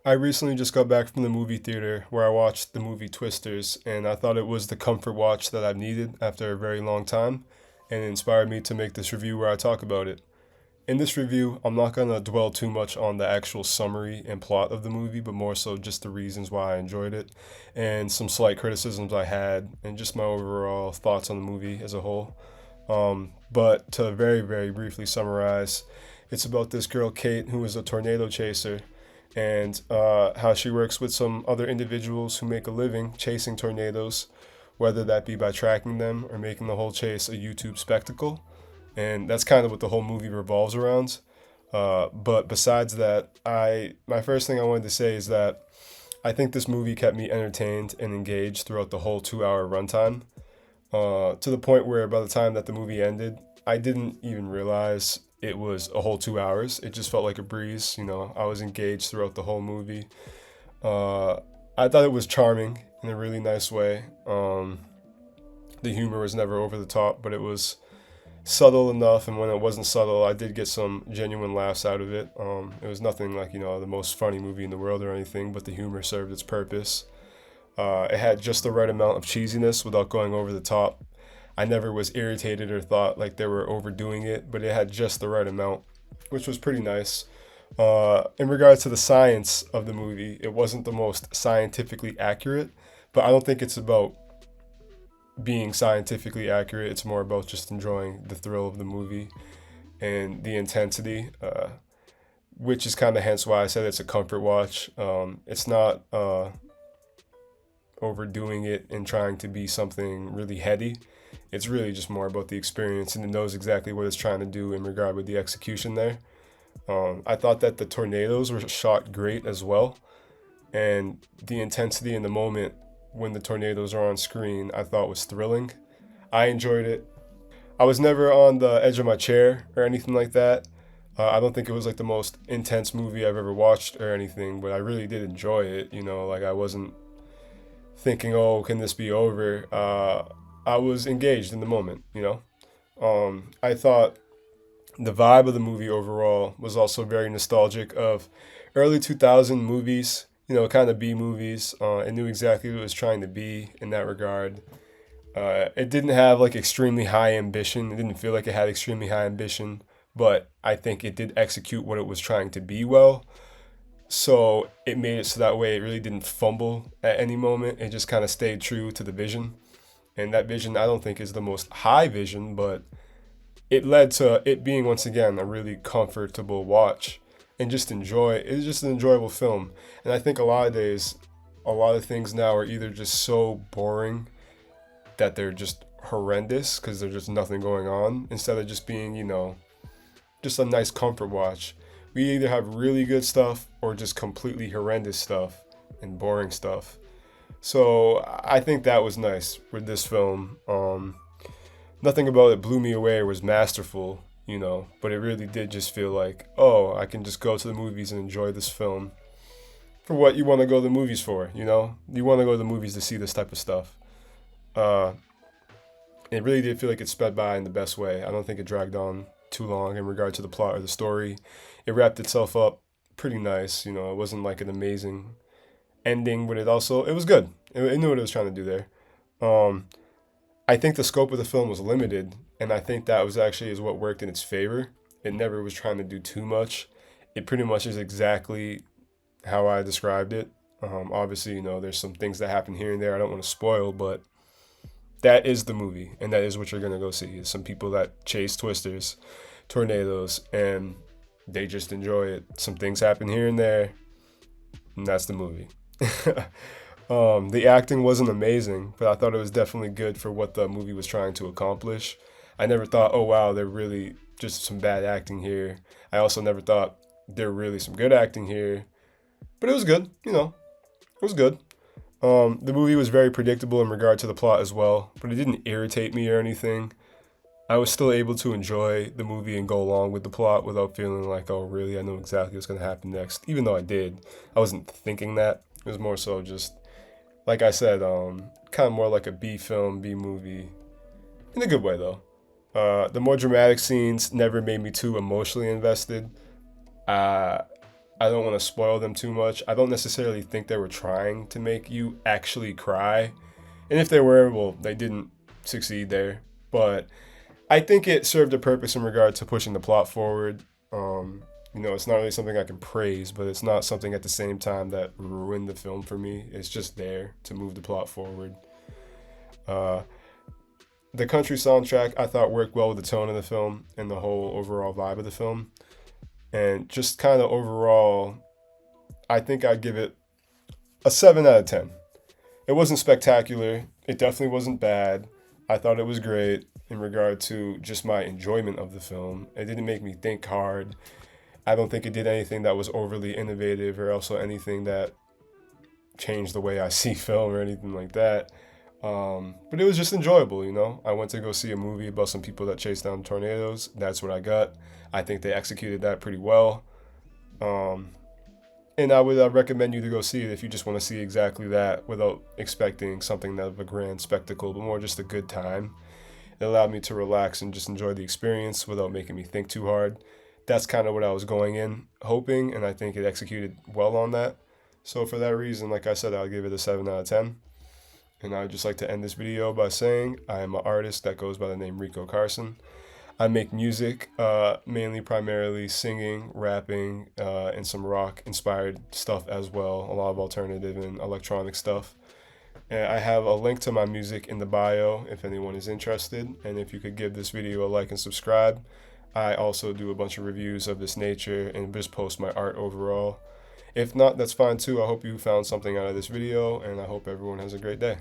I recently just got back from the movie theater where I watched the movie Twisters, and I thought it was the comfort watch that I've needed after a very long time, and it inspired me to make this review where I talk about it. In this review, I'm not going to dwell too much on the actual summary and plot of the movie, but more so just the reasons why I enjoyed it, and some slight criticisms I had, and just my overall thoughts on the movie as a whole. But to very, very briefly summarize, it's about this girl, Kate, who is a tornado chaser, and how she works with some other individuals who make a living chasing tornadoes, whether that be by tracking them or making the whole chase a YouTube spectacle. And that's kind of what the whole movie revolves around. But besides that, I my first thing I wanted to say is that I think this movie kept me entertained and engaged throughout the whole 2 hour runtime, to the point where by the time that the movie ended, I didn't even realize it was a whole 2 hours. It just felt like a breeze. I was engaged throughout the whole movie. Uh, I thought it was charming in a really nice way. The humor was never over the top, but it was subtle enough, and when it wasn't subtle, I did get some genuine laughs out of it. It was nothing like the most funny movie in the world or anything, but the humor served its purpose. It had just the right amount of cheesiness without going over the top. I never was irritated or thought like they were overdoing it, but it had just the right amount, which was pretty nice. In regards to the science of the movie, it wasn't the most scientifically accurate, but I don't think it's about being scientifically accurate. It's more about just enjoying the thrill of the movie and the intensity, which is kind of hence why I said it's a comfort watch. It's not overdoing it and trying to be something really heady. It's really just more about the experience, and it knows exactly what it's trying to do in regard with the execution there. I thought that the tornadoes were shot great as well, and the intensity in the moment when the tornadoes are on screen, I thought was thrilling. I enjoyed it. I was never on the edge of my chair or anything like that. I don't think it was like the most intense movie I've ever watched or anything, but I really did enjoy it. Like I wasn't thinking, oh, can this be over? I was engaged in the moment. I thought the vibe of the movie overall was also very nostalgic of early 2000 movies, kind of B movies. It knew exactly what it was trying to be in that regard. It didn't have like extremely high ambition. It didn't feel like it had extremely high ambition, but I think it did execute what it was trying to be well. So it made it so that way it really didn't fumble at any moment. It just kind of stayed true to the vision. And that vision, I don't think is the most high vision, but it led to it being once again a really comfortable watch and just enjoy. It's just an enjoyable film. And I think a lot of days, a lot of things now are either just so boring that they're just horrendous because there's just nothing going on instead of just being, just a nice comfort watch. We either have really good stuff or just completely horrendous stuff and boring stuff. So I think that was nice with this film. Nothing about it blew me away or was masterful, but it really did just feel like, oh, I can just go to the movies and enjoy this film for what you want to go to the movies for, You want to go to the movies to see this type of stuff. Uh, it really did feel like it sped by in the best way. I don't think it dragged on too long in regard to the plot or the story. It wrapped itself up pretty nice, It wasn't like an amazing ending, but it was good. It knew what it was trying to do there. Um, I think the scope of the film was limited, and I think that was actually is what worked in its favor. It never was trying to do too much. It pretty much is exactly how I described it. Obviously, there's some things that happen here and there I don't want to spoil, but that is the movie, and that is what you're gonna go see. Is some people that chase twisters, tornadoes, and they just enjoy it. Some things happen here and there, and that's the movie. The acting wasn't amazing, but I thought it was definitely good for what the movie was trying to accomplish. I never thought, oh wow, they're really just some bad acting here. I also never thought there really some good acting here, but it was good. It was good. The movie was very predictable in regard to the plot as well, but it didn't irritate me or anything. I was still able to enjoy the movie and go along with the plot without feeling like, oh, really, I know exactly what's going to happen next. Even though I did, I wasn't thinking that. It was more so just, like I said, kind of more like a B film, B movie, in a good way though. The more dramatic scenes never made me too emotionally invested. Uh, I don't want to spoil them too much. I don't necessarily think they were trying to make you actually cry. And if they were, well, they didn't succeed there. But I think it served a purpose in regard to pushing the plot forward. It's not really something I can praise, but it's not something at the same time that ruined the film for me. It's just there to move the plot forward. The country soundtrack I thought worked well with the tone of the film and the whole overall vibe of the film. And just kind of overall, I think I'd give it a 7 out of 10. It wasn't spectacular. It definitely wasn't bad. I thought it was great in regard to just my enjoyment of the film. It didn't make me think hard. I don't think it did anything that was overly innovative or also anything that changed the way I see film or anything like that. But it was just enjoyable, I went to go see a movie about some people that chase down tornadoes. That's what I got. I think they executed that pretty well. And I would recommend you to go see it if you just want to see exactly that without expecting something of a grand spectacle, but more just a good time. It allowed me to relax and just enjoy the experience without making me think too hard. That's kind of what I was going in hoping, and I think it executed well on that. So for that reason, like I said, I'll give it a 7 out of 10. And I'd just like to end this video by saying I am an artist that goes by the name Rico Carson. I make music, primarily singing, rapping, and some rock-inspired stuff as well, a lot of alternative and electronic stuff. And I have a link to my music in the bio if anyone is interested, and if you could give this video a like and subscribe. I also do a bunch of reviews of this nature and just post my art overall. If not, that's fine too. I hope you found something out of this video, and I hope everyone has a great day.